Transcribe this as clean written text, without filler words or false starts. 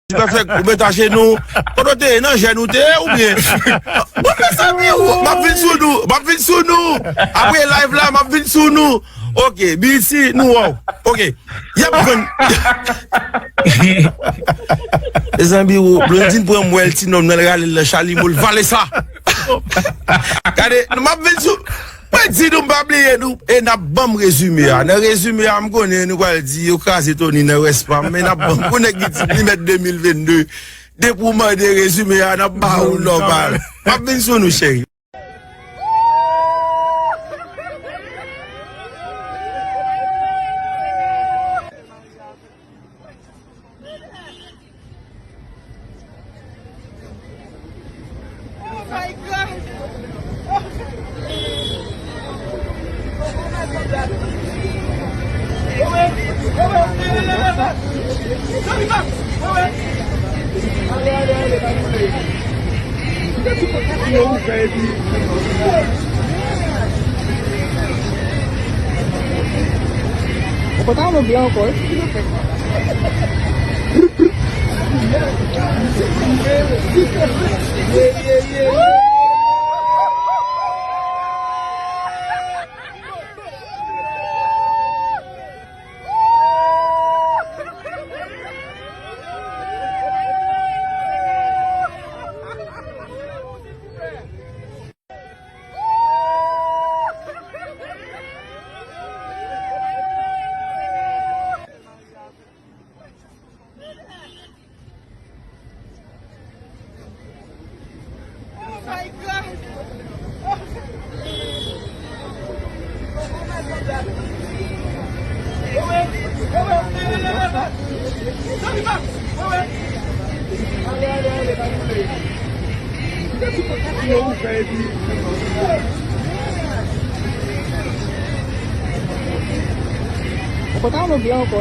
Tu vas faire mettre chez nous. Quand tu es dans chez nous, tu es ou bien? Ma vie sous nous. Après live là, ma vie sous nous. Ok, BC, nous, ok. Y'a les amis, Blondine pour moi, elle dit non, le Charlie Moul, valez ça. Regardez, ma vie sous. Si nous pas oublier nous et n'a bon résumé dans résumé am connaît nous quoi dit au cas c'est Tony ne reste pas mais n'a bon connaît qui mettre 2022 dépouillement de résumé n'a pas ou normal pas bien sur nous chéri. Botar no avião, pô. Botar no avião, pô.